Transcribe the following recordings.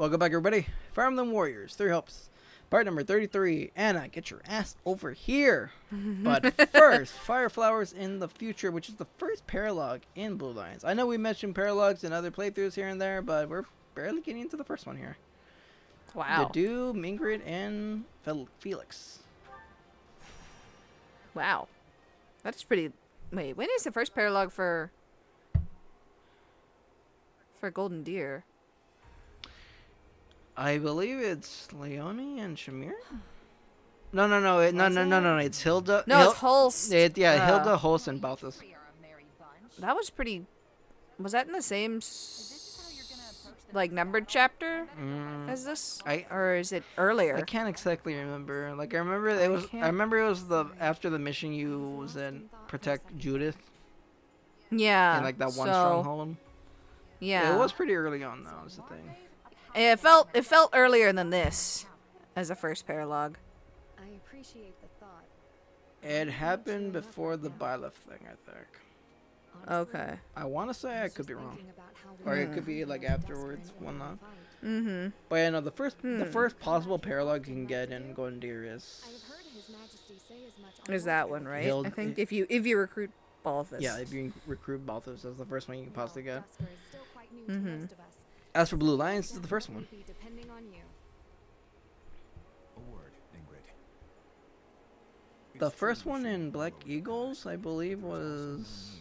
Welcome back, everybody. Fire Emblem Warriors, 3 Hopes. Part number 33. Anna, get your ass over here. But first, Fire Flowers in the Future, which is the first paralogue in Blue Lions. I know we mentioned paralogues in other playthroughs here and there, but we're barely getting into the first one here. Wow. Dedu, Mingrid, and Felix. Wow. That's pretty... Wait, when is the first paralogue for Golden Deer? I believe it's Leone and Shamir? No. It's Hilda. No, it's Holst. Hilda, Holst, and Balthus. That was pretty... Was that in the same, like, numbered chapter as this? Or is it earlier? I can't exactly remember. Like, I remember it was the after the mission you was in protect Judith. Yeah. In like that one stronghold. Yeah. It was pretty early on though, is the thing. It felt earlier than this as a first paralogue. I appreciate the thought. It happened before the Byleth thing, I think. Okay. I want to say I could be wrong, or it could be like afterwards, whatnot. Mm-hmm. But yeah, no, the first possible paralogue you can get in Golden Deer is that one, right? I think if you recruit Balthus. Yeah, if you recruit Balthus, that's the first one you can possibly get. Mm-hmm. As for Blue Lions, it's the first one. The first one in Black Eagles, I believe, was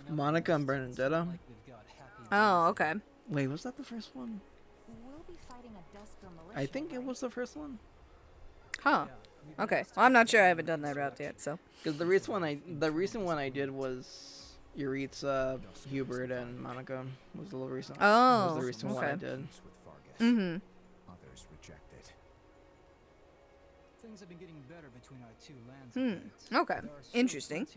Monica and Bernadetta. Oh, okay. Wait, was that the first one? I think it was the first one. Huh. Okay. Well, I'm not sure. I haven't done that route yet, so. Because the recent one I did was Yuritsa, Hubert, and Monica. Was the recent. Oh. Was the recent one I did. Mm-hmm. Others reject it. Things have been getting better between our two lands. Okay. Interesting.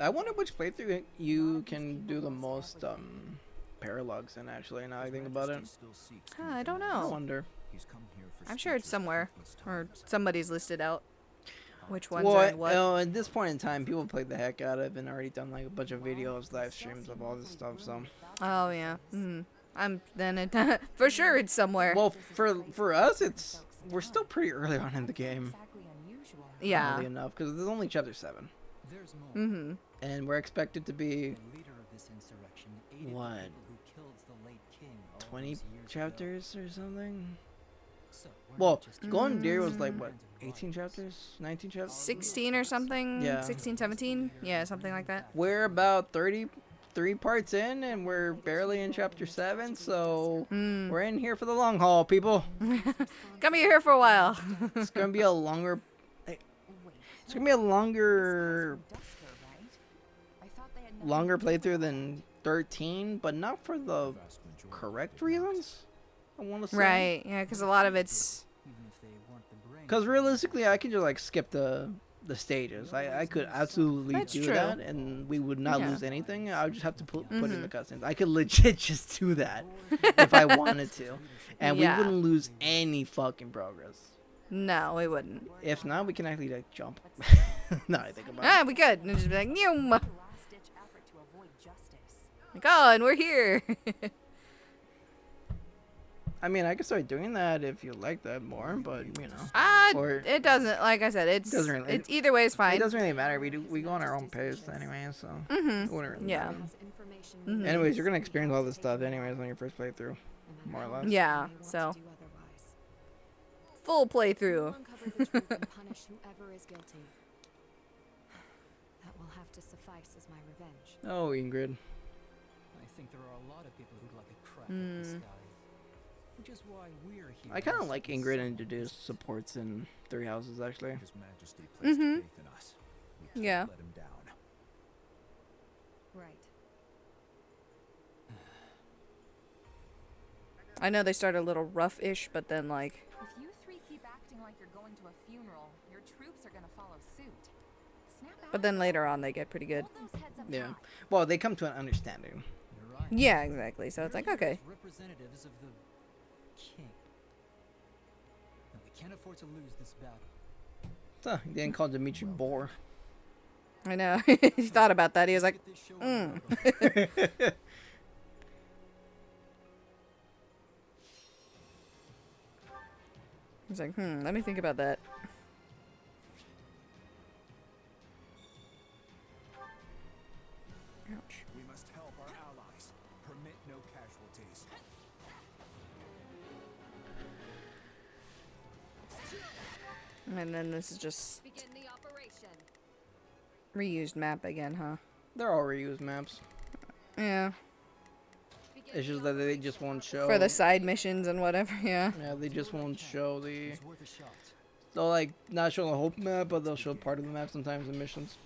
I wonder which playthrough you can do the most paralogues in, actually, now I think about it. I don't I know. wonder. I'm sure it's somewhere. Or somebody's listed out which ones Well, are in what. at this point in time, people played the heck out of it and already done like a bunch of videos, live streams of all this stuff, so. Oh, yeah. For sure it's somewhere. Well, for us, we're still pretty early on in the game. Yeah. Early enough, because there's only chapter 7. Mm-hmm. And we're expected to be, what, 20 chapters or something? Well, Golden Deer was like, what, 18 chapters? 19 chapters? 16 or something? Yeah. 16, 17? Yeah, something like that. We're about 33 parts in, and we're barely in chapter 7, so we're in here for the long haul, people. Gonna be here for a while. It's gonna be a longer... It's gonna be a longer playthrough than 13, but not for the correct reasons, I want to say. Right, yeah, because a lot of it's... Because realistically, I can just like skip the stages. I could absolutely That's do true. that, and we would not Yeah. lose anything. I would just have to put in the cutscenes. I could legit just do that if I wanted to, and Yeah. we wouldn't lose any fucking progress. No, we wouldn't. If not, we can actually like jump. Now I think about it. Ah, we could. And just be like, Nyum! Like, oh, and we're here. I mean, I could start doing that if you like that more, but you know. Or It doesn't, like I said, Doesn't really- it's either way is it fine. doesn't really matter. We go on our own pace anyway, so. It wouldn't really Yeah. matter. Anyways, you're gonna experience all this stuff anyways on your first playthrough, more or less. Yeah, so. Full playthrough. That will have to suffice as my revenge. Oh, Ingrid. I think there are a lot of people who'd like a crack at this guy. Which is why we're here. I kind of like Ingrid introduced supports in Three Houses, actually. His Majesty placed faith in us. We can't Yeah. let him down. Right. I know they start a little rough-ish, but then, like... If you three keep acting like you're going to a funeral, your troops are gonna follow suit. Snap out But then later on, they get pretty good. Hold those heads up Yeah. high. Well, they come to an understanding. You're right. Yeah, exactly. So it's like, okay. Representatives of the king. And we can't afford to lose this battle. So, they didn't call Dimitri Boar. I know. He thought about that. He was like, Get this show on the road. he's like, let me think about that. Ouch. We must help our allies. Permit no casualties. And then this is just Begin the operation. reused map again, huh? They're all reused maps. Yeah. It's just that they just won't show. For the side missions and whatever, yeah. Yeah, they just won't show the. It's worth a shot. They'll like not show the whole map, but they'll show part of the map sometimes in missions.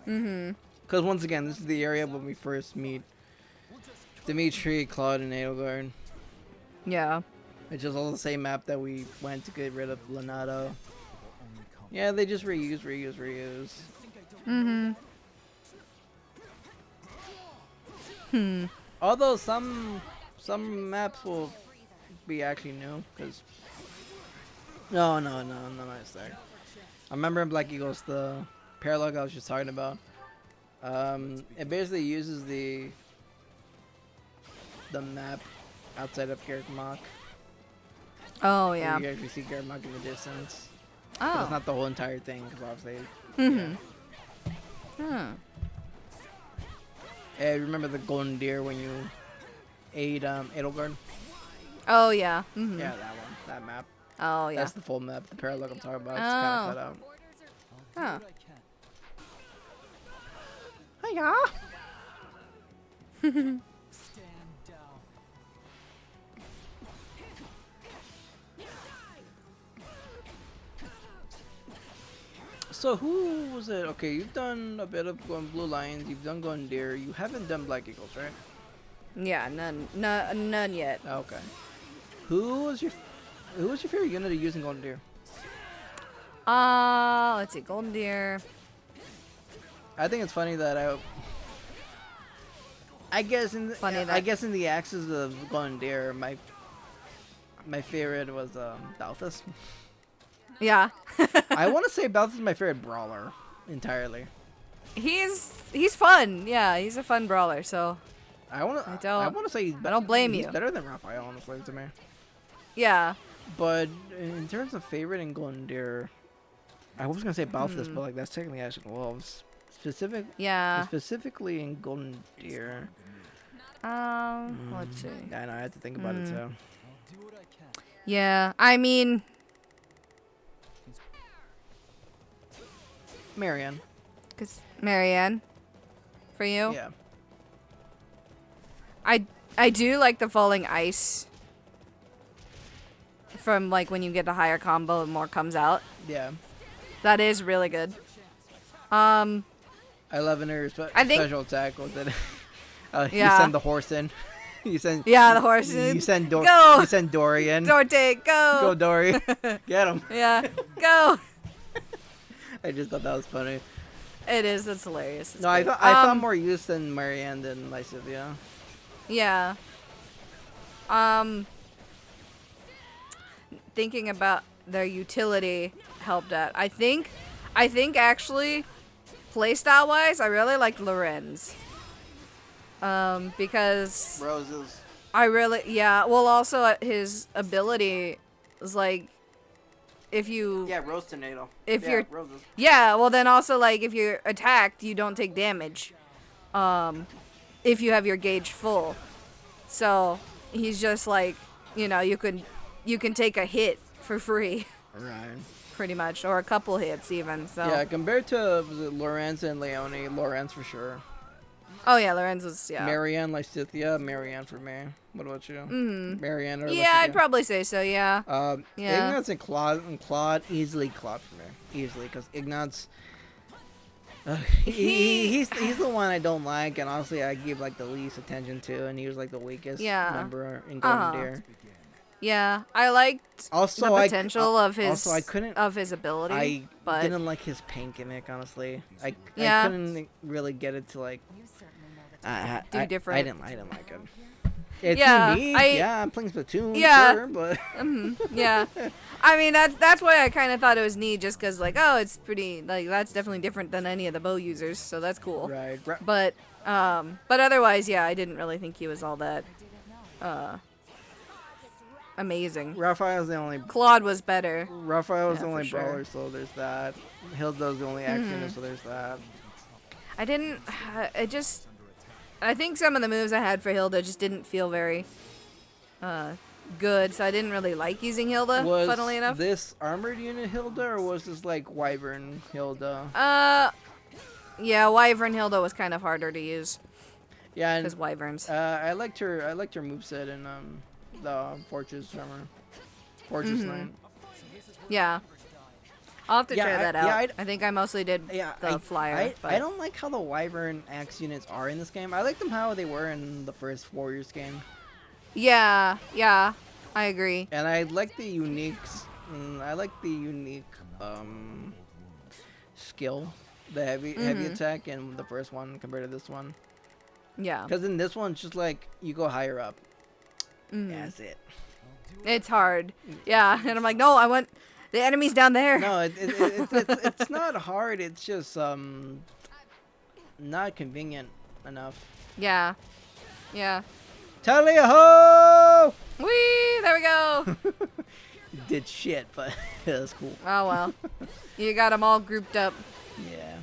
Mm-hmm. Because once again, this is the area when we first meet Dimitri, Claude, and Edelgard. Yeah. It's just all the same map that we went to get rid of Leonardo. Will only come. Yeah, they just reuse. Mm-hmm. Although some maps will be actually new, because no, it's there. I remember in Black Eagles, the paralog I was just talking about. It basically uses the map outside of Garrett Mach. Oh, Where yeah. you actually see Garrett Mach in the distance. But it's Oh. not the whole entire thing, because obviously. Mm-hmm. Huh. Yeah, remember the golden deer when you ate Edelgard? Oh, yeah. Mm-hmm. Yeah, that one. That map. Oh, yeah. That's the full map. The paralog I'm talking about. It's kind of cut out. I'll Huh. do what I can. Hiya! Stand down. So who was it? Okay, you've done a bit of going Blue Lions. You've done going Deer. You haven't done Black Eagles, right? Yeah, none yet. Okay. Who was your favorite unit to use in Golden Deer? Let's see, Golden Deer. I think it's funny that I guess in the, Funny I that- guess in the axis of Golden Deer, my favorite was Balthus. Yeah. I want to say Balthus is my favorite brawler entirely. He's fun. Yeah, he's a fun brawler, so I want I to. don't- I want to say he's I don't blame he's you. better than Raphael, honestly, to me. yeah. But in terms of favorite in Golden Deer, I was gonna say Balthus, but like that's technically Ash and Wolves. Yeah. Specifically in Golden Deer. Let's see. I know I had to think about it too. I'll do what I can. Yeah, I mean, Marianne. cause Marianne, for you, Yeah. I do like the falling ice. From like when you get a higher combo and more comes out. Yeah. That is really good. I love in her I think- special attack with it. You Yeah. send the horse in. You send. Yeah, the horse You in. send Go! You send Dory in. Dorte, go! Go Dory. Get him. Yeah, go! I just thought that was funny. It is. It's hilarious. It's No, I great. thought more use than Marianne than Lysithia. Yeah. Thinking about their utility helped out. I think actually, playstyle wise, I really liked Lorenz. Because Roses. I really, yeah. Well, also his ability is like, if you, Yeah, Rose Tornado. If yeah, you're- Roses. yeah. Well, then also like if you're attacked, you don't take damage. If you have your gauge full, so he's just like, you know, you can take a hit for free, Right. pretty much, or a couple hits even. So. Yeah, compared to was it Lorenz and Leone, Lorenz for sure. Oh yeah, Lorenz was yeah. Marianne, Lysithia, Marianne for me. What about you? Mm-hmm. Marianne or Yeah, I'd Lysithia? probably say so. Yeah. Yeah. Ignatz and Claude, easily Claude for me. Easily, because Ignatz, he's the one I don't like, and honestly I give like the least attention to, and he was like the weakest Yeah. member in Golden Uh-huh. Deer. Yeah, I liked Also, the potential of his also I couldn't. of his ability, I but didn't like his paint gimmick, honestly. I Yeah. couldn't really get it to like. You certainly know the Do different. I didn't like it. It's Yeah, unique. Yeah, I'm playing Splatoon. Yeah. Sure, but Yeah. I mean, that's why I kind of thought it was neat, just because, like, oh, it's pretty, like, that's definitely different than any of the bow users, so that's cool. right. But otherwise, yeah, I didn't really think he was all that, amazing. Raphael's the only. Claude was better. Raphael's Yeah, the only for sure. brawler, so there's that. Hilda's the only action, so there's that. I didn't, I think some of the moves I had for Hilda just didn't feel very, good, so I didn't really like using Hilda, Was funnily enough. this armored unit Hilda, or was this like Wyvern Hilda? Yeah, Wyvern Hilda was kind of harder to use, Yeah, because and Wyverns. I liked her moveset in the Fortress armor. Fortress Line. Yeah. I'll have to Yeah, try that yeah, out. I think I mostly did Yeah, the flyer. but I don't like how the Wyvern axe units are in this game. I like them how they were in the first Warriors game. Yeah, I agree. And I like the unique skill, the heavy attack in the first one compared to this one. Yeah. Because in this one, it's just like you go higher up. That's it. It's hard. Yeah, and I'm like, no, I want the enemies down there. No, it's not hard. It's just not convenient enough. Yeah. Tally ho! Whee! There we go. Did shit, but it was cool. Oh well. You got them all grouped up. Yeah.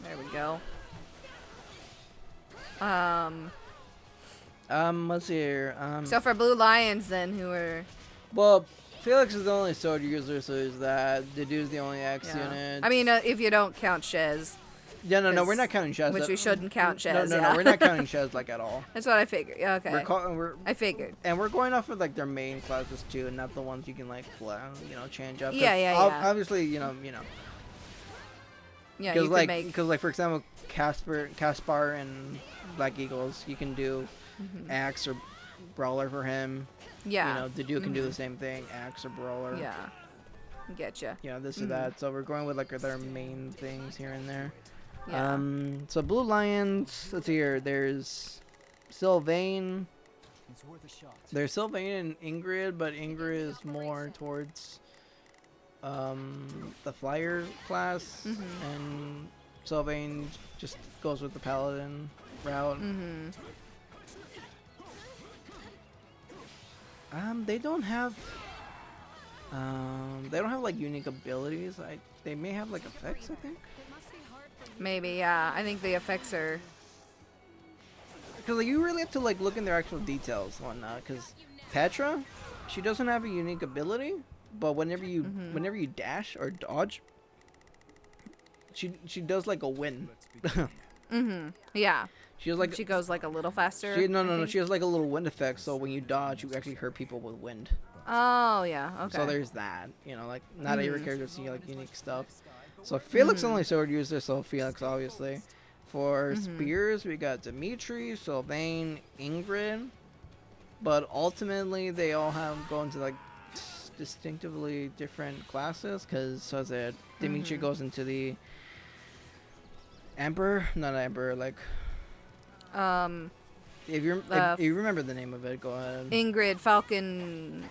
There we go. Let's see here. So for Blue Lions, then, who are Well, Felix is the only sword user, so there's that. The dude's the only axe yeah. unit. I mean, if you don't count Shez, Yeah, no, 'cause- we're not counting Shez. which we shouldn't count Shez. No, yeah. we're not counting Shez like at all. That's what I figured. Yeah, okay. I figured. And we're going off of like their main classes too, and not the ones you can like change up. 'Cause Yeah. Obviously, Yeah, because you like, could make. because like for example, Caspar and Black Eagles, you can do axe or brawler for him. Yeah. The dude can do the same thing, axe or brawler. Yeah. Getcha. This or that. So we're going with like their main things here and there. Yeah. So Blue Lions, let's see here. There's Sylvain. It's worth a shot. There's Sylvain and Ingrid, but Ingrid is more towards the flyer class, and Sylvain just goes with the paladin route. They don't have like unique abilities. They may have like effects, I think. Maybe. Yeah. I think the effects are. Because like, you really have to like look in their actual details and whatnot. Because Petra, she doesn't have a unique ability, but whenever you dash or dodge, she does like a wind. Yeah. She has like She goes like a little faster. no. She has like a little wind effect. So when you dodge, you actually hurt people with wind. Oh yeah. Okay. So there's that. Like not every character see like unique stuff. So Felix only sword user, so Felix obviously. For spears, we got Dimitri, Sylvain, Ingrid. But ultimately, they all go into like distinctively different classes. Because Dimitri goes into the Emperor, not Emperor, like. If you remember the name of it, go ahead. Ingrid Falcon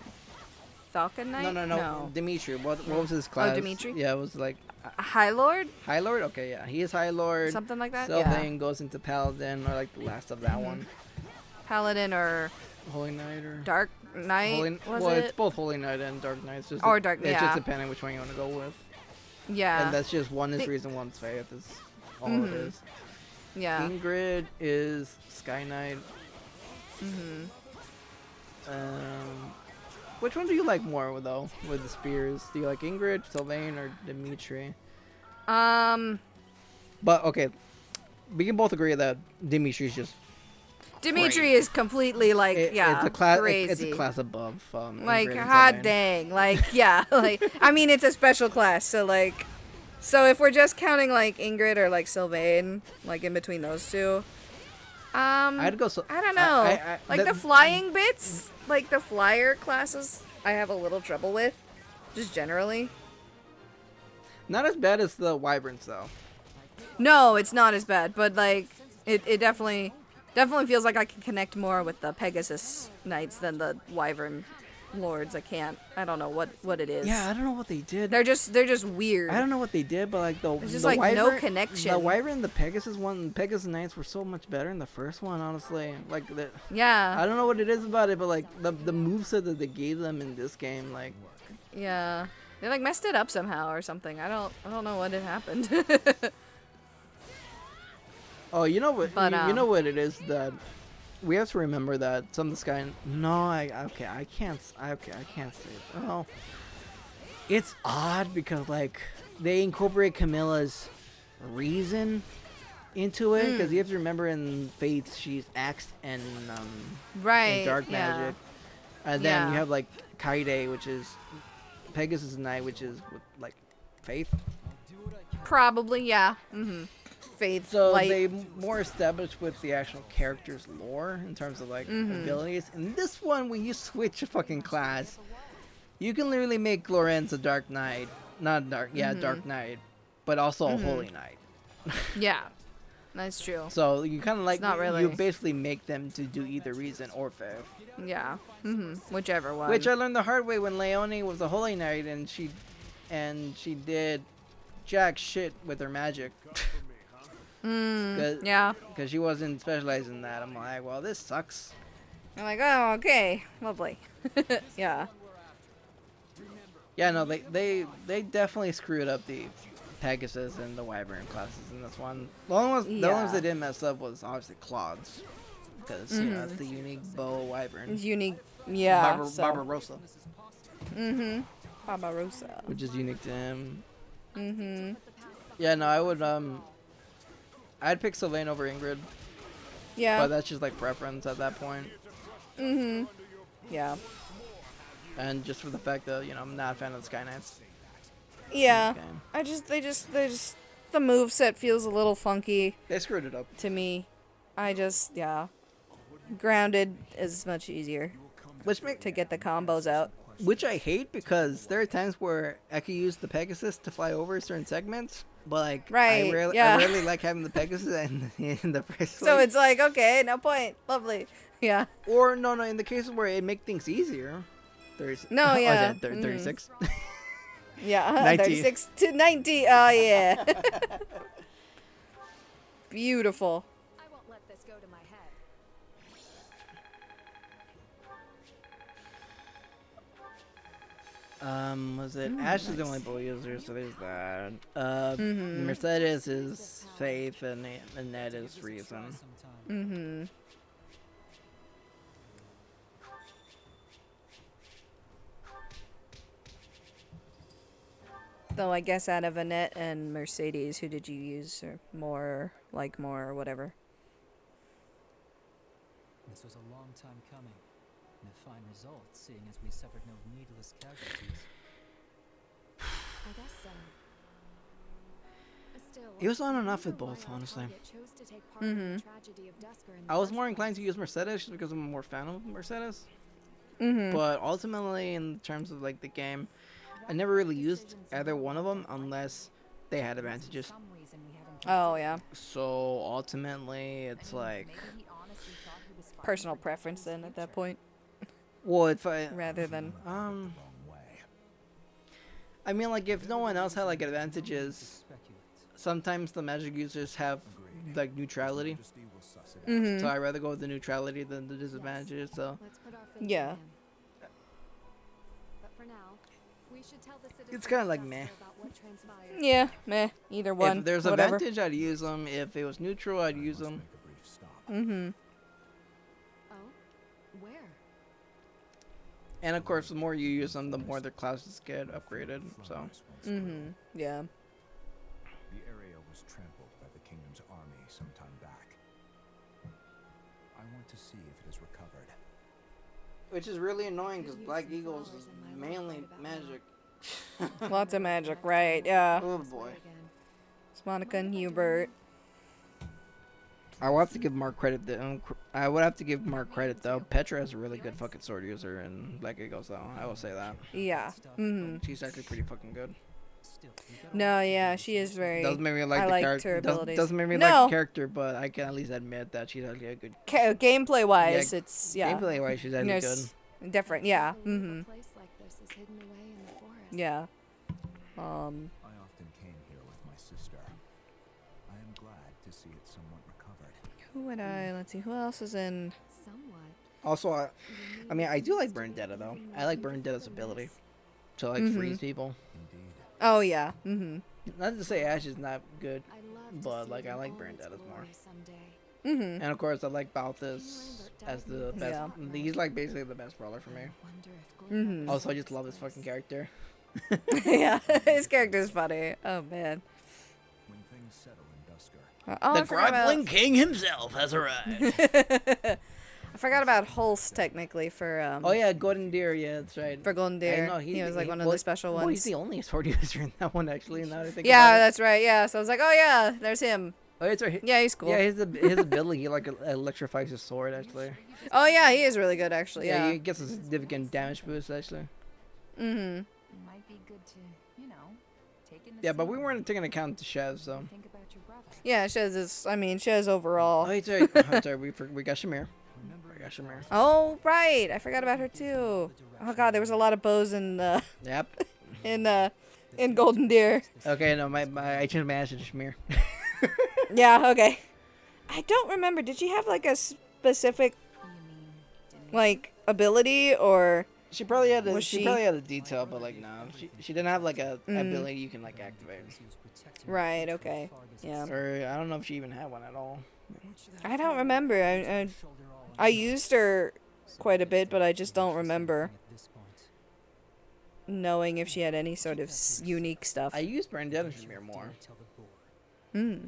Knight? No. Dimitri. What was his class? Oh, Dimitri? Yeah, it was like High Lord? High Lord. Okay, yeah, he is High Lord. Something like that. Sylvain goes into Paladin, or like the last of that one. Paladin or Holy Knight or Dark Knight. It's both Holy Knight and Dark Knight. It's just Dark. It's just depending which one you want to go with. Yeah. And that's just one is reason, one's faith. Is all it is. Yeah. Ingrid is Sky Knight. Which one do you like more though with the spears? Do you like Ingrid, Sylvain, or Dimitri? But okay, we can both agree that Dimitri's just Dimitri is completely like it's a class. crazy. It's a class above. Like Ingrid and hot Sylvain. dang, like yeah, like I mean it's a special class, so if we're just counting like Ingrid or like Sylvain, like in between those two, I'd go. I don't know. Like the that- flying bits, like the flyer classes, I have a little trouble with, just generally. Not as bad as the Wyverns though. No, it's not as bad, but like It definitely feels like I can connect more with the Pegasus Knights than the Wyvern Lords. I don't know what it is. Yeah, I don't know what they did. They're just weird. I don't know what they did, but like There's just the like no Wyvern, connection. the Wyvern and the Pegasus one, Pegasus Knights were so much better in the first one, honestly. Like Yeah. I don't know what it is about it, but like the moveset that they gave them in this game, like Yeah. They like messed it up somehow or something. I don't know what had happened. oh, you know what? But, you know what it is that we have to remember that some of the sky. No, I can't say it. Oh, it's odd because like they incorporate Camilla's reason into it because you have to remember in Fates she's axed and Right. dark yeah. magic, and then Yeah. you have like Kaide, which is Pegasus Knight, which is with, like faith. Probably, yeah. Faith, So light. they more established with the actual character's lore in terms of like abilities. In this one, when you switch a fucking class, you can literally make Lorenz a Dark Knight, not dark, Dark Knight, but also a Holy Knight. Yeah. That's true. So you kind of like not really- you basically make them to do either reason or faith. Yeah. Whichever one. Which I learned the hard way when Leonie was a Holy Knight and she did jack shit with her magic. Yeah. Because she wasn't specialized in that. I'm like, well, this sucks. I'm like, oh, okay. Lovely. Yeah. Yeah, no, they definitely screwed up the Pegasus and the Wyvern classes in this one. The only ones they didn't mess up was obviously Claude's. Because, you know, it's the unique bow Wyvern. It's unique. Yeah. Barbarossa. Barbarossa. Which is unique to him. Yeah, no, I would, I'd pick Sylvain over Ingrid. Yeah. But that's just like preference at that point. Yeah. And just for the fact that, you know, I'm not a fan of the Sky Knights. Yeah. Okay. They just the moveset feels a little funky They screwed it up. to me. Yeah. Grounded is much easier to get the combos out. Which I hate because there are times where I could use the Pegasus to fly over certain segments, but like I rarely like having the Pegasus in the first place. So it's like, okay, no point. Lovely. Yeah. Or no, in the cases where it make things easier. No, yeah. 36. Yeah, 19. 36 to 90. Oh, yeah. Beautiful. I won't let this go to my head. Was it Ash is the only bow user, so there's that. Mercedes is Faith, and Ned is Reason. Though I guess out of Annette and Mercedes, who did you use or more, or whatever? This was a long time coming, and a fine result, seeing as we suffered no needless casualties. I guess so. Still, It was on and I off with wonder both, why our honestly. target chose to take part in the tragedy of Dusker in the I was first more inclined place. to use Mercedes just because I'm more fan of Mercedes. But ultimately, in terms of like the game, I never really used either one of them unless they had advantages. Some reason we haven't Oh, yeah. So ultimately, it's like, maybe he honestly thought he was fighting Personal for preference then at that point, well, if I rather than... I mean, like if no one else had like advantages, Speculate. sometimes the magic users have like neutrality. Mm-hmm. So I'd rather go with the neutrality than the disadvantages. So Let's put our faith Yeah. in him. But for now, we should tell the citizens kinda of like Dusker meh. about what transpired. Yeah, meh. Either one. if there's whatever. advantage, I'd use them. If it was neutral, I'd use them. Mm-hmm. Oh, where? And of course, the more you use them, the more their classes get upgraded. So Mm-hmm. Yeah. The area was trampled by the kingdom's army some time back. I want to see if it is recovered. which is really annoying because Black Eagles is mainly magic. Lots of magic, right? Yeah. Oh boy. It's Monica and Hubert. I will have to give Mark credit. I would have to give Mark credit though. Petra is a really good fucking sword user in Black Eagles though. I will say that. Yeah. Mm-hmm. She's actually pretty fucking good. Still, you gotta No, work to yeah, do she is very. Doesn't make me like I the liked character. her abilities. Doesn't make me like No. the character, but I can at least admit that she's actually a good Gameplay wise, Yeah, it's yeah. gameplay wise. She's actually good. There's different, yeah. I believe Mhm. A place like this is hidden away in the forest. Yeah. I often came here with my sister. I am glad to see it somewhat recovered. Who would I? Let's see. Who else is in? Somewhat. Also, You I mean, I do like need to Bernadetta though. even I like more Bernadetta's than ability this. to like freeze people. Indeed. Oh yeah. Mhm. Not to say Ash is not good, I'd love to but see like it I in like all its Bernadetta's more. glory someday. Mhm. And of course, I like Balthus as the best. Yeah. He's like basically the best brawler for me. I wonder if Gloom Mhm. Also, I just love his fucking character. Yeah. His character's funny. Oh man. When things settle in Dusker, Oh, I forgot about. King himself has arrived. I forgot about Hulse technically for Oh yeah, Golden Deer. Yeah, that's right. for Golden Deer. know, He was the- like one of well, the special well, he's ones. the only sword user in that one actually. Now that I think Yeah, about it. that's right. Yeah. So I was like, oh yeah, there's him. Oh, it's right. Yeah, he's cool. Yeah, his ability, he like electrifies his sword actually. Oh yeah, he is really good actually. Yeah, Yeah. he gets a significant damage boost actually. Mhm. It might be good to, take in the Yeah, but we scenery. weren't taking account to Shez, so. Think about your brother. Yeah, Shez is. I mean, Shez overall. Oh, it's right. I'm sorry, we got Shamir. We got Shamir. Oh right, I forgot about her too. Oh god, there was a lot of bows in Yep. in Golden Deer. Okay, no, I changed my answer to Shamir. Yeah, okay. I don't remember. Did she have like a specific You mean, didn't like ability or? She probably had a Was she she- probably had a detail, but like no, she didn't have like a Mm. ability you can like activate. He was protecting Right, her okay. from Fargus Yeah. Or I don't know if she even had one at all. I don't remember. I shoulder all I used her quite a bit, but I just don't remember at this point. knowing if she had any sort of unique stuff. I used Bernadette and Shamir more. Tell the boar. Hmm.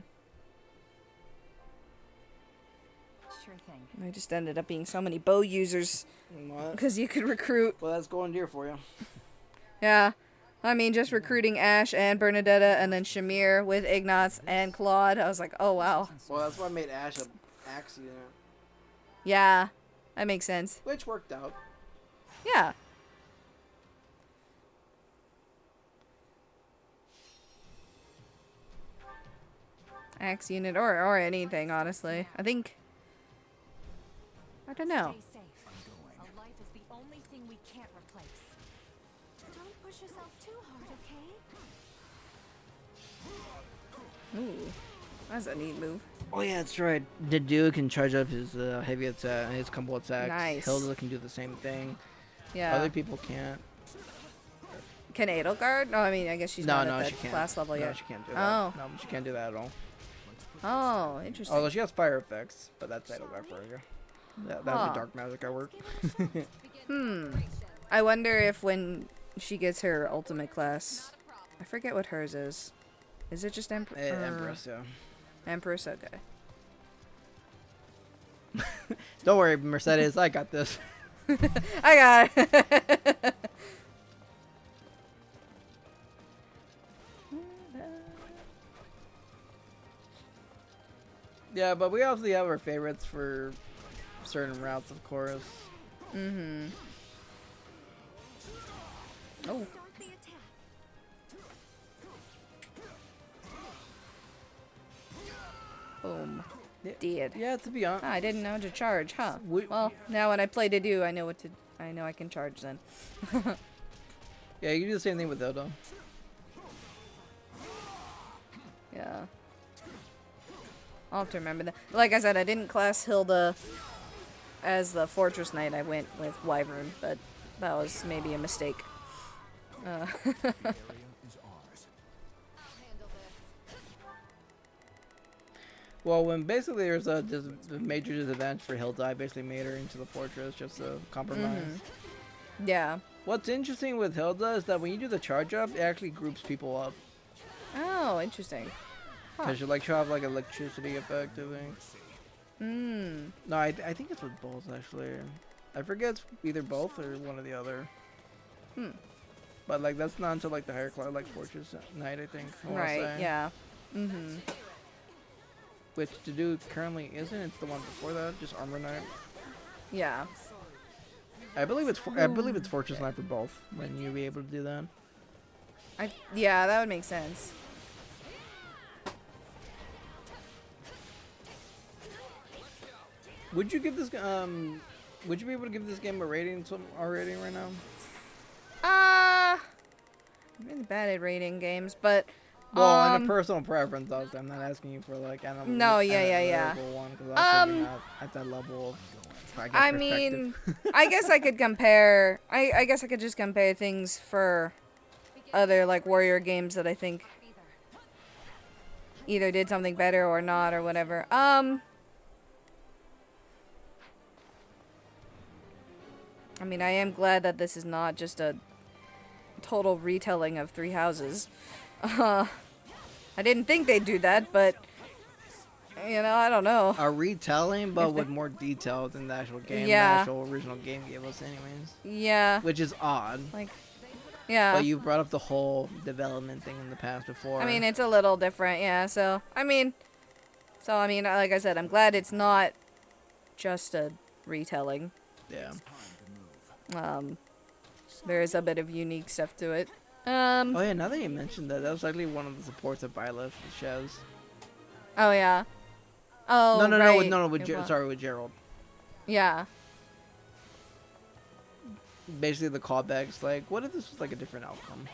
Sure thing. I just ended up being so many bow users What? because you could recruit. Well, that's Golden Deer for you. Yeah. I mean, just recruiting Ash and Bernadetta and then Shamir with Ignatz and Claude. I was like, oh wow. Well, that's why I made Ash a axe user, Yeah. That makes sense. which worked out. Yeah. Axe unit or anything, honestly. I think. I don't know. Stay safe. A life is the only thing we can't replace. Don't push yourself too hard, okay? Ooh. That's a neat move. Oh yeah, that's right. The dude can charge up his heavy attack, his combo attack. Nice. Hilda can do the same thing. Yeah. Other people can't. Can Edelgard? No, I mean, I guess she's No, not no, at she that can't. class level No, yet. she can't do that. Oh. No, she can't do that at all. Oh, interesting. Although she has fire effects, but that's Edelgard for you. That would Huh. be dark magic at work. I wonder if when she gets her ultimate class, I forget what hers is. Is it just Empress? Empress, yeah. Empress, okay. Don't worry, Mercedes, I got this. I got it. Yeah, but we obviously have our favorites for certain routes, of course. Mm-hmm. Oh. Start the attack. Boom. Yeah. Did. Yeah, to be honest. Ah, I didn't know to charge, huh? We- Well, now when I play to do, I know what to. I know I can charge then. Yeah, you do the same thing with Hilda. Yeah. I'll have to remember that. Like I said, I didn't class Hilda as the Fortress Knight. I went with Wyvern, but that was maybe a mistake. the area is ours. Well, when basically there's a major disadvantage for Hilda, I basically made her into the fortress just to compromise. Yeah. What's interesting with Hilda is that when you do the charge up, it actually groups people up. Oh, interesting. Because she'll have like electricity effect, I think. Hmm. No, I think it's with both actually. I forget it's either both or one or the other. Hmm. But like that's not until like the higher class, like Fortress Knight, I think. I wanna Right. say. Yeah. Mm-hmm. Which to do currently isn't. It's the one before that, just Armor Knight. Yeah. I believe it's Fortress Knight for both. When you'll be able to do that. Yeah, that would make sense. Would you give this would you be able to give this game a rating, R rating right now? I'm really bad at rating games, but Well, in a personal preference, obviously. I'm not asking you for like No, yeah. one because I'm not at that level of. I mean, I guess I could compare. I guess I could just compare things for other like warrior games that I think either did something better or not or whatever. I mean, I am glad that this is not just a total retelling of Three Houses. I didn't think they'd do that, but you know, I don't know. A retelling, but If with they- more detail than the actual game. Yeah. The actual original game gave us, anyways. Yeah, Which is odd. like, yeah. But you brought up the whole development thing in the past before. I mean, it's a little different, yeah. So, I mean, like I said, I'm glad it's not just a retelling. yeah. There is a bit of unique stuff to it. Oh yeah, now that you mentioned that, that was actually one of the supports that Byleth shows. Oh yeah. Oh, No, right. with It was- sorry, with Gerald. Yeah. Basically, the callbacks, like, what if this was like a different outcome?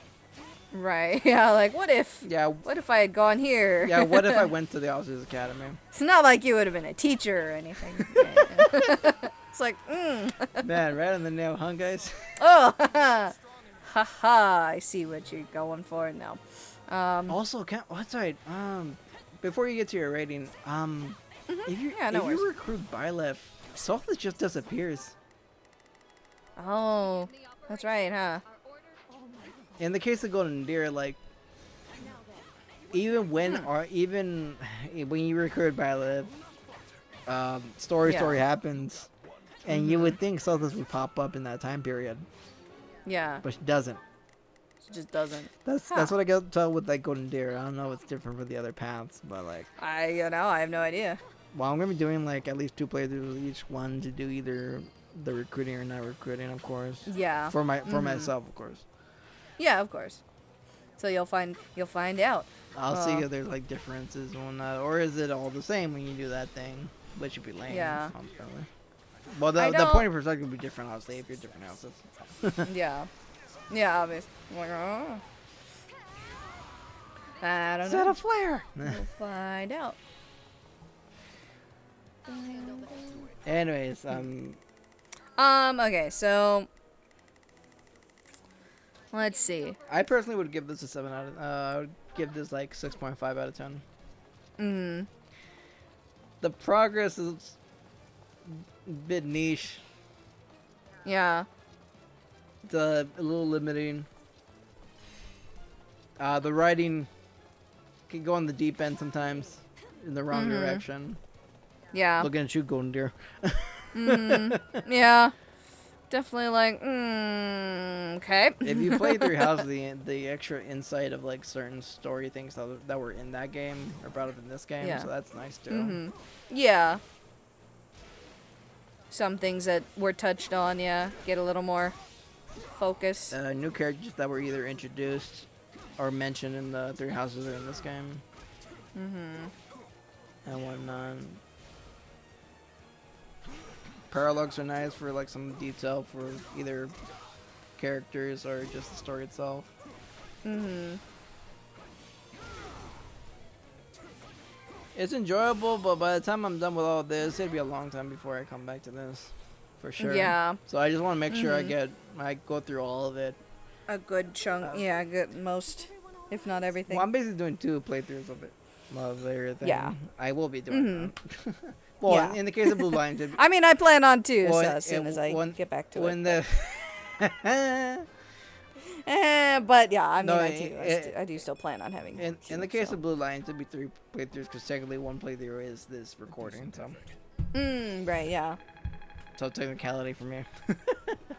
Right. Yeah. Like, what if Yeah, I had gone here? yeah. What if I went to the Officers Academy? It's not like you would have been a teacher or anything. It's like, Man, right on the nail, huh, guys? oh, haha. I see what you're going for now. Also, that's right. Before you get to your rating, if you Yeah, no if worries. you recruit Byleth, Sothis just disappears. Oh, that's right, huh? In the case of Golden Deer, like, even when you recruit Byleth, story Yeah. happens, and you would think Sothis would pop up in that time period, Yeah. but she doesn't. She just doesn't. That's what I get tell with like Golden Deer. I don't know if it's different for the other paths, but like, I have no idea. well, I'm gonna be doing like at least 2 playthroughs with each one to do either the recruiting or not recruiting, of course. Yeah. For myself, of course. Yeah, of course. So you'll find out. I'll see if there's like differences and whatnot, or is it all the same when you do that thing, which would be lame. Yeah. Probably. Well, I the don't- point of perspective would be different, obviously, if you're different houses. Yeah. Yeah, obviously. I'm like, oh. I don't Set know. a flare. We'll find out. Anyways, Okay, so let's see. I personally would give this a 7 out of. I would give this like 6.5 out of 10. The progress is a bit niche. Yeah. It's a little limiting. The writing can go on the deep end sometimes, in the wrong direction. Yeah. Looking at you, Golden Deer. Yeah. Definitely like, okay. If you play Three Houses, the extra insight of like certain story things that were in that game are brought up in this game, Yeah. so that's nice too. Yeah. Some things that were touched on, yeah, get a little more focus. New characters that were either introduced or mentioned in the Three Houses are in this game. And whatnot. Paralogs are nice for like some detail for either characters or just the story itself. It's enjoyable, but by the time I'm done with all this, it'll be a long time before I come back to this, for sure. Yeah. So I just want to make sure I go through all of it. A good chunk, yeah, good most, if not everything. Well, I'm basically doing 2 playthroughs of it. Of everything. Yeah. I will be doing that. Well, Yeah. in the case of Blue Lions, I mean, I plan on to, Well, so as soon as I get back to when it. the But yeah, I mean, No, I do still plan on having. in the case of Blue Lions, it'd be 3 playthroughs because technically 1 playthrough is this recording. So right, yeah. technicality for me.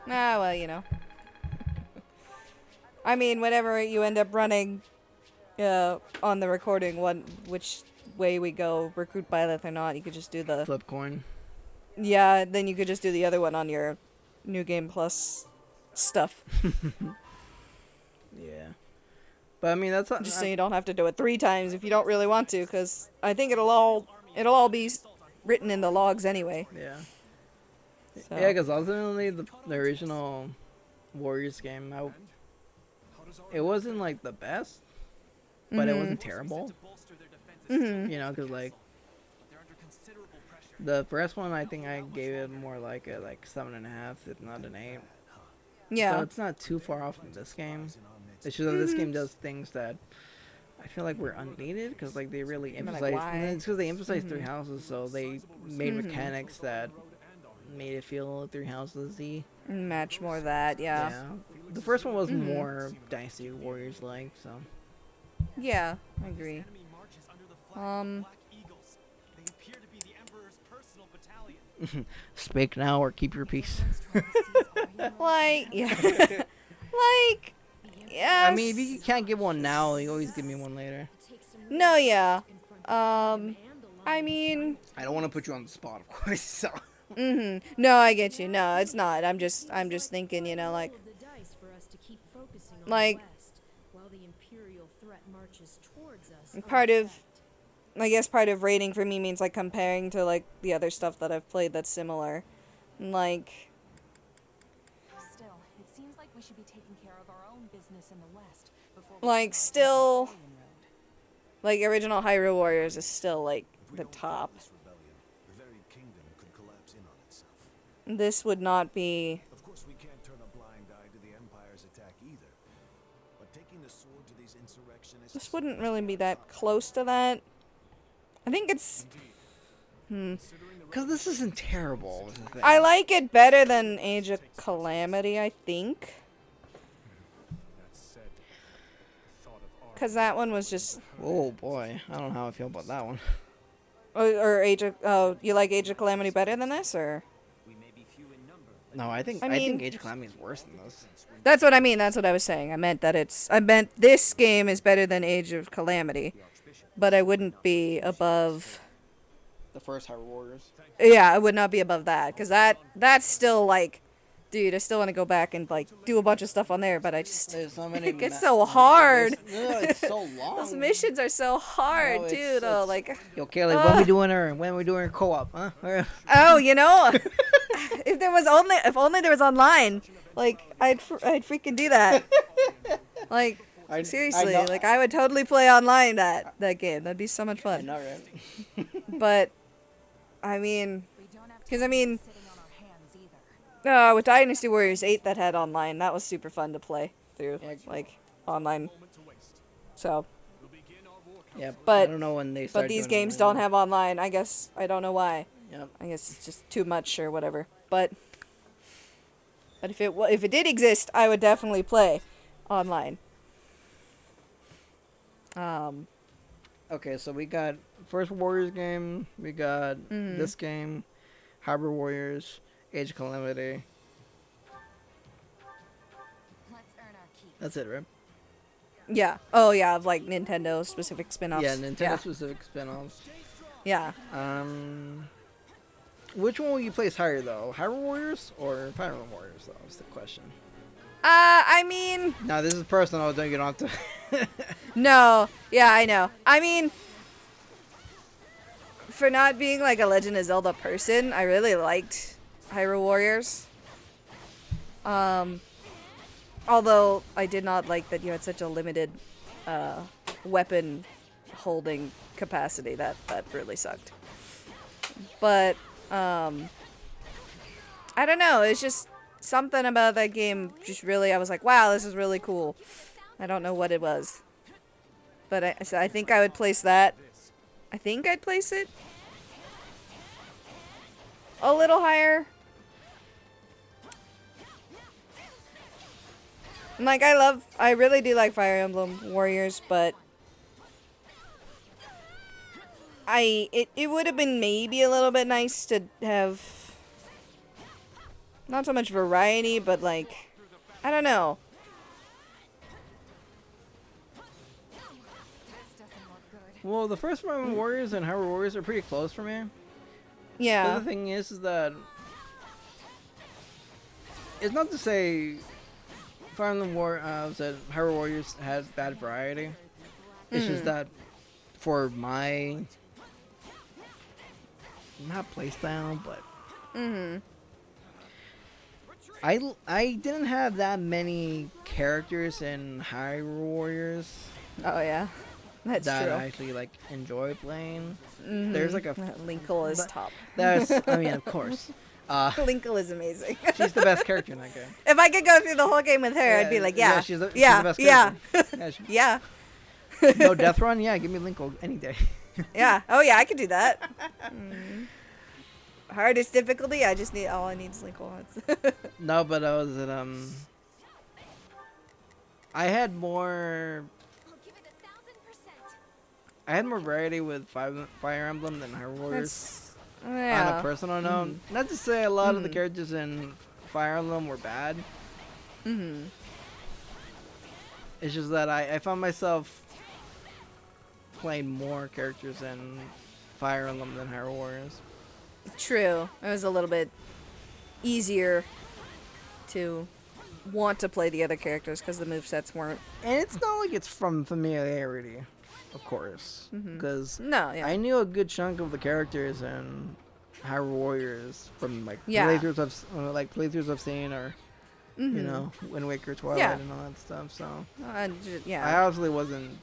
Ah, well, you know. I mean, whenever you end up running, on the recording, which way we go, recruit Byleth or not, you could just do the. Flip coin. Yeah, then you could just do the other one on your New Game Plus stuff. Yeah. But I mean, that's not. Just so you don't have to do it 3 times if you don't really want to, because I think it'll all be written in the logs anyway. Yeah. So. Yeah, because ultimately the original Warriors game, it wasn't like the best, but it wasn't terrible. Mm-hmm. You know, because like the first one, I think I gave it more like a 7.5, if not an 8. Yeah. So it's not too far off from this game. It's just that this game does things that I feel like were unneeded because like they really I'm like, emphasize. why? It's because they emphasize 3 houses, so they made mechanics that made it feel 3 houses-y. Match more of that, yeah. The first one was more Dynasty Warriors like, so. Yeah, I agree. Speak now or keep your peace. Like, yeah. Like, yes. I mean, if you can't give one now, you always give me one later. No, yeah. I mean, I don't want to put you on the spot, of course. So. No, I get you. No, it's not. I'm just thinking, you know, like, I guess part of rating for me means like comparing to like the other stuff that I've played that's similar. Like, Still, it seems like we should be taking care of our own business in the West before like still, like original Hyrule Warriors is still like the top. This rebellion, the very kingdom could collapse in on itself. This would not be. Of course, we can't turn a blind eye to the Empire's attack either. But taking the sword to these insurrectionists. This wouldn't really be that close to that. I think it's. Because this isn't terrible. Is the thing. I like it better than Age of Calamity, I think. Because that one was just. Oh boy, I don't know how I feel about that one. Or Age of. Oh, you like Age of Calamity better than this, or? No, I think Age of Calamity is worse than this. That's what I mean. That's what I was saying. I meant this game is better than Age of Calamity, but I wouldn't be above. The first Hyrule Warriors. Yeah, I would not be above that, because that's still like, dude, I still want to go back and like do a bunch of stuff on there, but I just There's so many. it gets so hard. It's so long. Those missions are so hard, No, dude. Oh, like, Yo, Kaylee, when we doing co-op, huh? oh, you know, if only there was online, like I'd freaking do that. Like, seriously, know- like I would totally play online that game. That'd be so much I fun. know, right? But I mean, we don't have because I mean, sitting on our hands either. with Dynasty Warriors 8 that had online, that was super fun to play through, Yeah. like online. So, Yeah, But- I don't know when they. but start these doing games it. don't have online. I guess I don't know why. Yep. I guess it's just too much or whatever. But if it did exist, I would definitely play online. Okay, so we got first Warriors game. We got this game, Hyrule Warriors, Age of Calamity. Let's earn our keep. That's it, right? Yeah. Oh yeah, of like Nintendo specific spin-offs. Yeah, Nintendo specific spin-offs. Yeah. Which one will you place higher though? Hyrule Warriors or Fire Emblem Warriors? Though is the question. I mean, Now this is personal. Don't get on to. no. Yeah, I know. I mean, for not being like a Legend of Zelda person, I really liked Hyrule Warriors. Although I did not like that you had such a limited weapon holding capacity. That really sucked. But I don't know. It's just something about that game. Just really, I was like, wow, this is really cool. I don't know what it was, but I think I would place that. I think I'd place it a little higher. Like, I really do like Fire Emblem Warriors, but it would have been maybe a little bit nice to have not so much variety, but like, I don't know. This doesn't look good. Well, the first Fire Emblem Warriors and Hyrule Warriors are pretty close for me. The Yeah. other thing is that it's not to say Fire Emblem said Hyrule Warriors had bad variety. It's just that for my not playstyle, but I didn't have that many characters in Hyrule Warriors Oh yeah, that's that true. I actually like enjoy playing. There's like a Linkle is but- top. that's I mean of course. Linkle is amazing. She's the best character in that game. If I could go through the whole game with her, I'd be like, yeah, she's the yeah, best yeah, character. Yeah, yeah, no death run, yeah, give me Linkle any day. yeah. Oh yeah, I could do that. Hardest difficulty, I just need all I need is Linkle. No, but I was at I had more I'll give it 1,000%. I had more variety with Fire Emblem than Hyrule Warriors. On a Yeah. personal note, not to say a lot of the characters in Fire Emblem were bad. It's just that I found myself playing more characters in Fire Emblem than Hyrule Warriors. True. It was a little bit easier to want to play the other characters because the movesets weren't. And it's not like it's from familiarity, of course, because No, yeah. I knew a good chunk of the characters in Hyrule Warriors from like Yeah. playthroughs I've seen, or you know, Wind Waker, Twilight, Yeah. and all that stuff. So Yeah. I obviously wasn't,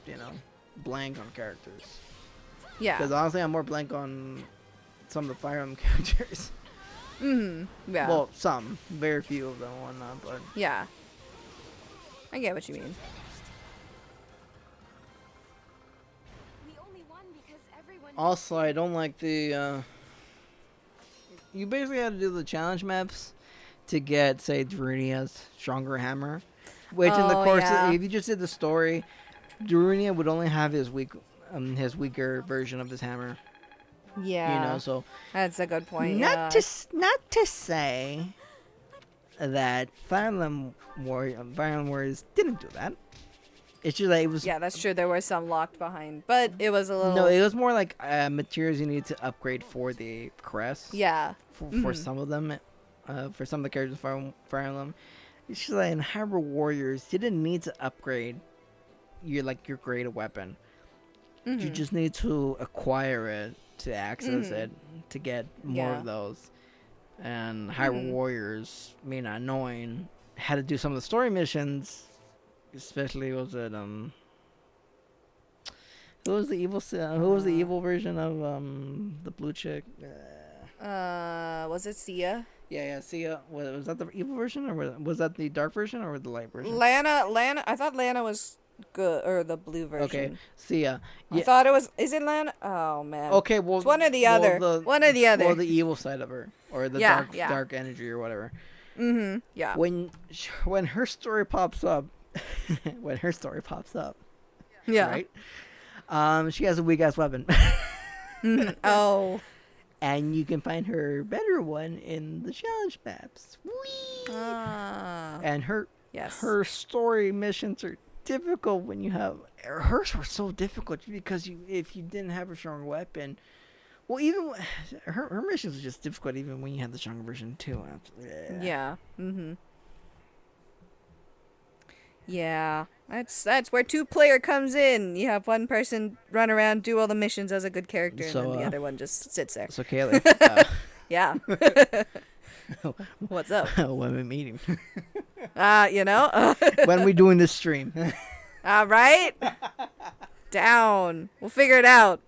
blank on characters. Yeah. Because honestly, I'm more blank on some of the Fire Emblem characters. Yeah. Well, some, very few of them, whatnot, but Yeah. I get what you mean. We only won because everyone. also I don't like the. You basically had to do the challenge maps to get, say, Darunia's stronger hammer, which in the Oh, course, yeah. if you just did the story, Darunia would only have his weaker version of his hammer. Yeah. So That's a good point. not Yeah. to say that Fire Emblem Warriors didn't do that. It's just that it was Yeah, that's true. There were some locked behind, but it was a little. no, it was more like materials you need to upgrade for the crest. Yeah. For some of them, for some of the characters in Fire Emblem, it's just like in Hyrule Warriors, you didn't need to upgrade your great weapon. You just need to acquire it to access it to get more Yeah. of those. And Hyrule Warriors, me not knowing, had to do some of the story missions, especially who was the evil version of the blue chick? Was it Sia? Yeah, Sia. Was that the evil version, or was that the dark version, or the light version? Lana. I thought Lana was good, or the blue version. Okay, Sia. I thought it was. Is it Lana? Oh man. Okay, well, It's one or the other. One or the other. Or the evil side of her, or the Yeah, yeah. dark energy, or whatever. Yeah. When her story pops up, Yeah. right? She has a weak ass weapon, Oh. and you can find her better one in the challenge maps. Whee! Ah. And Yes. her story missions are difficult when you have hers were so difficult because if you didn't have a strong weapon, well, even her missions were just difficult even when you had the stronger version too. Yeah. Yeah. That's where 2-player comes in. You have one person run around, do all the missions as a good character, So, and then the other one just sits there. So Kaylee, Yeah. What's up? when we meeting, when we doing this stream, All right. Down. We'll figure it out.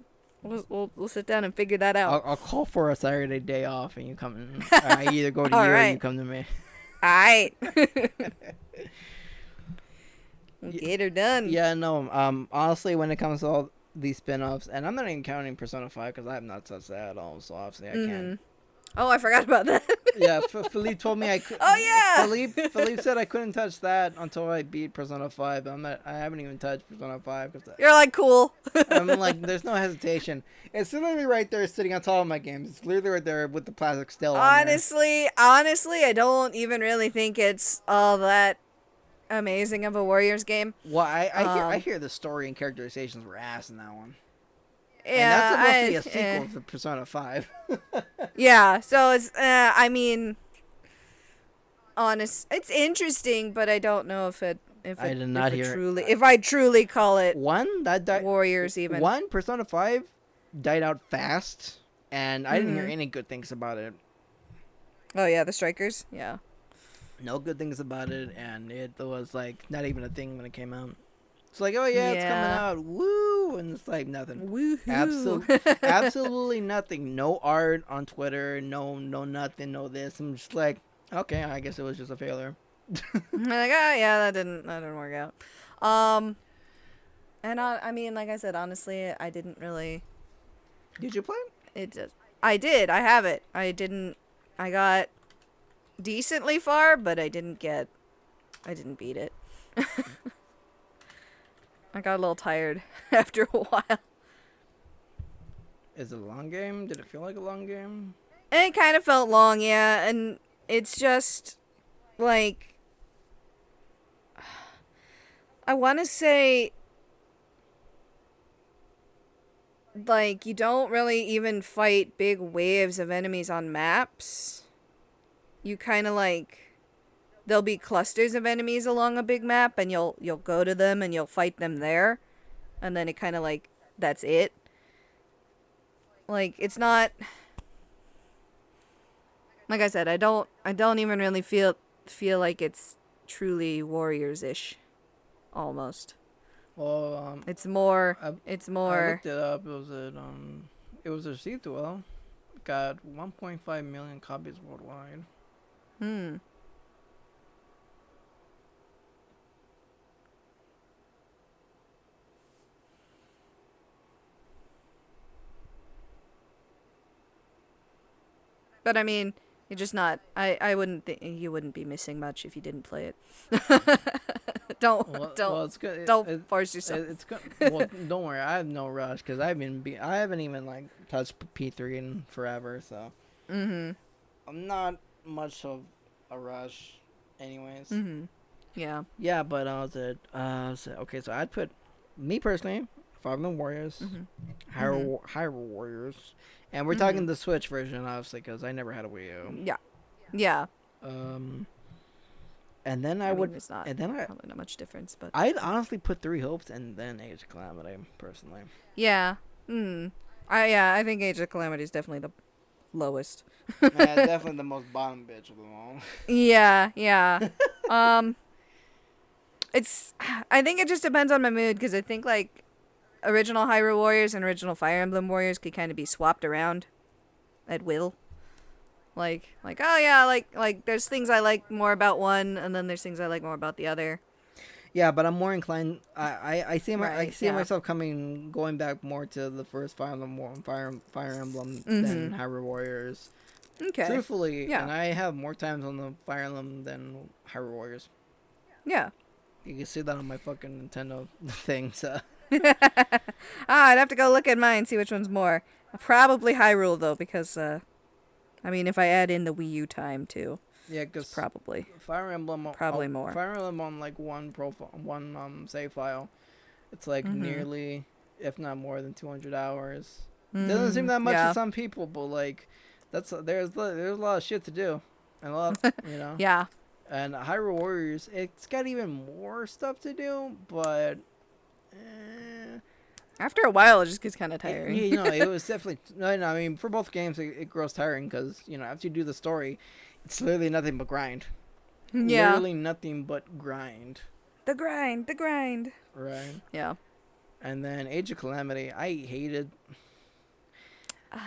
We'll sit down and figure that out. I'll call for a Saturday day off, and you come in. I either go to you All or you right. come to me. All right. We'll get her done. Yeah, no. Honestly, when it comes to all these spin-offs, and I'm not even counting Persona 5 because I have not touched that at all, so obviously I can't. Oh, I forgot about that. Yeah, Philippe told me I could. Oh, yeah. Philippe said I couldn't touch that until I beat Persona 5. I haven't even touched Persona 5 because You're like, cool. I'm like, there's no hesitation. It's literally right there, sitting on top of my games. It's literally right there with the plastic still. Honestly, I don't even really think it's all that amazing of a Warriors game. Well, I hear the story and characterizations were ass in that one. Yeah, And that's supposed to be a sequel to Persona 5. Yeah, so it's, I mean, It's interesting, but I don't know if I did not hear it. if I truly call it One that died. Warriors even. One Persona 5 died out fast, and I didn't hear any good things about it. Oh yeah, the strikers. Yeah. No good things about it, and it was like not even a thing when it came out. It's like, oh yeah, it's coming Yeah. out, woo, and it's like nothing. Woohoo. Absolutely nothing. No art on Twitter. No nothing. No this. I'm just like, okay, I guess it was just a failure. I'm like, yeah, that didn't work out. And I mean, like I said, honestly, I didn't really. Did you play it? It just. I did. I have it. I didn't. I got decently far, but I didn't beat it. I got a little tired after a while. Is it a long game? Did it feel like a long game? It kind of felt long, yeah, and it's just like I want to say like you don't really even fight big waves of enemies on maps. You kind of like there'll be clusters of enemies along a big map and you'll go to them and you'll fight them there, and then it kind of like that's it. Like it's not like I said, I don't even really feel like it's truly Warriors-ish almost. Well, It's more I looked it up. It was received well. Got 1.5 million copies worldwide. But I mean, you're just not. I wouldn't think you wouldn't be missing much if you didn't play it. Well, it's good. Don't force yourself. It's good. Well, don't worry. I have no rush because I haven't even like touched P3 in forever. So I'm not much of a rush, anyways. Yeah. Yeah, but okay. So I'd put me personally, Fire Emblem Warriors, Hyrule Warriors, and we're talking the Switch version, obviously, because I never had a Wii U. Yeah. Yeah. And then I mean, would, it's not and then probably not much difference, but I'd honestly put Three Hopes and then Age of Calamity, personally. yeah. I think Age of Calamity is definitely the lowest. Definitely the most bottom bitch of them all. Yeah. I think it just depends on my mood, because I think like original Hyrule Warriors and original Fire Emblem Warriors could kind of be swapped around at will. Like oh yeah, like there's things I like more about one, and then there's things I like more about the other. Yeah, but I'm more inclined. I see myself going back more to the first Fire Emblem than Hyrule Warriors. Okay. Truthfully, Yeah. and I have more times on the Fire Emblem than Hyrule Warriors. Yeah. You can see that on my fucking Nintendo thing. So. I'd have to go look at mine, see which one's more. Probably Hyrule though, because I mean, if I add in the Wii U time too, Yeah, because probably Fire Emblem probably more. Fire Emblem on like one save file, it's like nearly, if not more than 200 hours. Doesn't seem that much to some people, but like there's a lot of shit to do, and a lot, Yeah. And Hyrule Warriors, it's got even more stuff to do, but. After a while, it just gets kind of tiring. It was definitely. No, I mean, for both games, it grows tiring because after you do the story, it's literally nothing but grind. Yeah. Literally nothing but grind. The grind. Right. Yeah. And then Age of Calamity, I hated.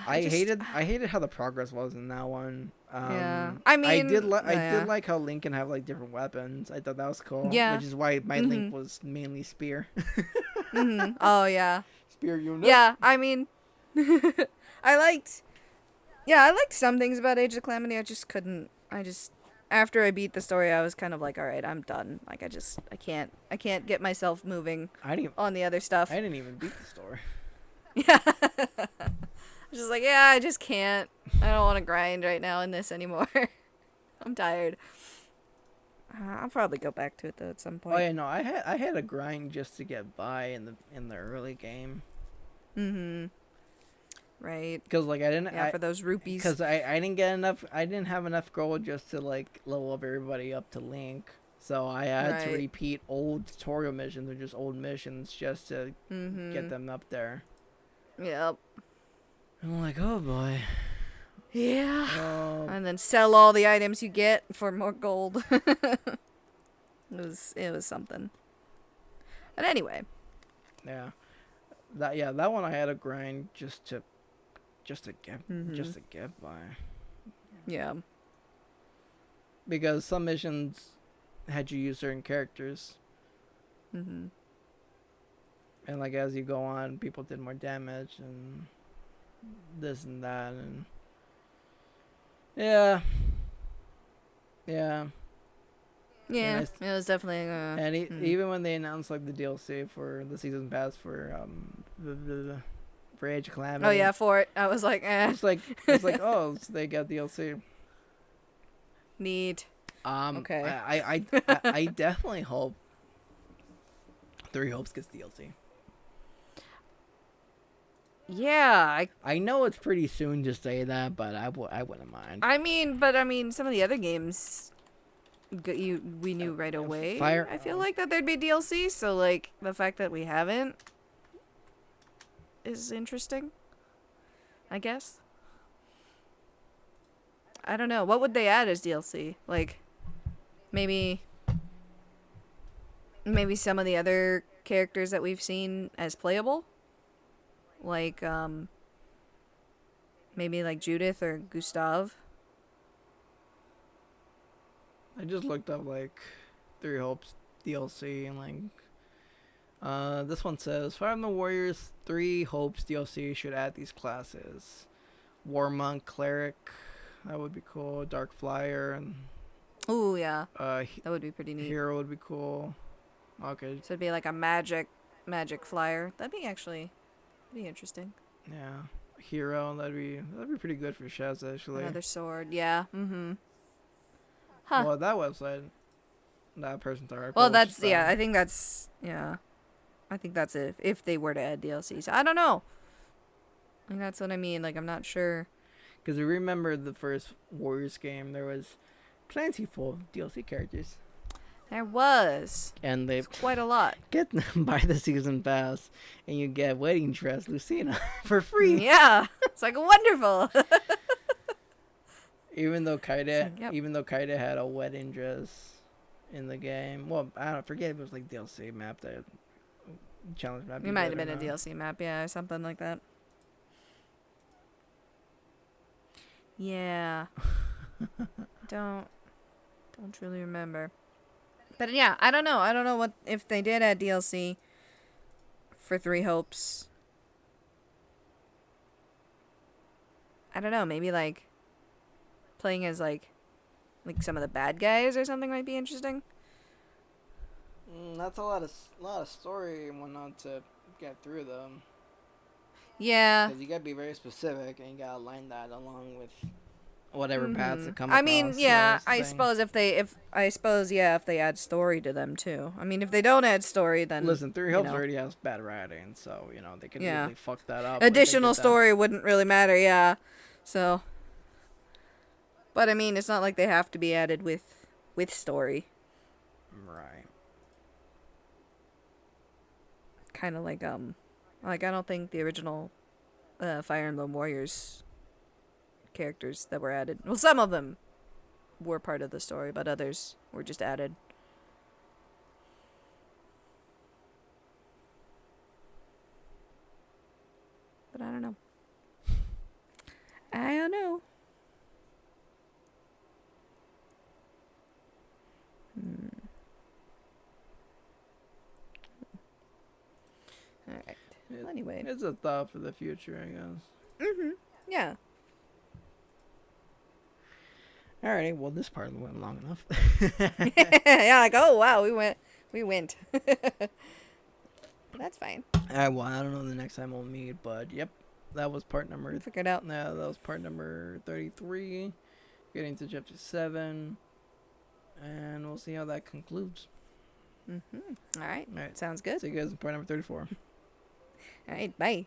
I hated how the progress was in that one. Yeah. I mean, I did like how Link can have like different weapons. I thought that was cool. Yeah. Which is why my Link was mainly spear. Oh yeah. Spear unit. Yeah, I mean, I liked some things about Age of Calamity. I just couldn't. After I beat the story, I was kind of like, all right, I'm done. Like I can't get myself moving on the other stuff. I didn't even beat the story. Yeah. I was just like, yeah, I just can't. I don't want to grind right now in this anymore. I'm tired. I'll probably go back to it though at some point. Oh yeah, no, I had a grind just to get by in the early game. right? Because like I didn't, Yeah, for those rupees. because I didn't get enough. I didn't have enough gold just to like level up everybody up to Link. So I had to Right. repeat old tutorial missions or just old missions just to get them up there. Yep. I'm like, oh boy. Yeah. Um, And then sell all the items you get for more gold. It was something. But anyway. yeah. That one I had to grind just to get by. Yeah. Because some missions had you use certain characters. Mm-hmm. And like as you go on, people did more damage and this and that and yeah. Yeah, Yeah, it was definitely. And even when they announced like the DLC for the season pass for for Age of Calamity. Oh yeah, for it. I was like, eh. It's like oh, so they got DLC. Neat. Okay. I definitely hope Three Hopes gets DLC. Yeah, I know it's pretty soon to say that, but I wouldn't mind. I mean, some of the other games, we knew right away. I feel like that there'd be DLC, so like the fact that we haven't is interesting. I guess. I don't know. What would they add as DLC? Like, maybe some of the other characters that we've seen as playable. Like, maybe like Judith or Gustav. I just looked up like Three Hopes DLC and like this one says Fire Emblem Warriors 3 Hopes DLC should add these classes. War Monk, Cleric, that would be cool. Dark Flyer and Ooh, yeah. That would be pretty neat. Hero would be cool. Okay. So it'd be like a magic flyer. That'd be actually pretty interesting. Yeah. Hero, that'd be pretty good for Shaz actually. Another sword, yeah. Mm-hmm. Huh. Well, that website, that person's alright. Well, that's yeah. I think that's if they were to add DLCs. I don't know. Like that's what I mean. Like I'm not sure. Because we remember the first Warriors game, there was plenty full of DLC characters. There was. And they Quite a lot. get them by the season pass, and you get wedding dress Lucina for free. Yeah, it's like wonderful. Even though Kaida, Yep. had a wedding dress in the game. Well, I don't forget if it was like DLC map that challenge map. It might have been a DLC map, yeah, or something like that. Yeah. don't really remember. But yeah, I don't know. I don't know what if they did add DLC for Three Hopes. I don't know. Maybe like playing as like some of the bad guys or something might be interesting. That's a lot of story and whatnot to get through them. Yeah. Because you gotta be very specific and you gotta line that along with whatever paths that come I across. mean, yeah, I suppose if they add story to them too. I mean, if they don't add story, then Listen, Three Hopes already has bad writing, so they can easily fuck that up. Additional story wouldn't really matter, yeah. So, but I mean, it's not like they have to be added with story. Right. Kind of like I don't think the original Fire Emblem Warriors characters that were added. Well, some of them were part of the story, but others were just added. But I don't know. I don't know. All right. Well, anyway. It's a thought for the future, I guess. Mhm. Yeah. Alrighty, well, this part went long enough. Yeah, like, oh wow, we went. That's fine. Alright, well, I don't know the next time we'll meet, but yep, that was part number. We'll figure it out. Yeah, that was part number 33. Getting to chapter 7, and we'll see how that concludes. All right. All right. Sounds good. See you guys in part number 34. All right. Bye.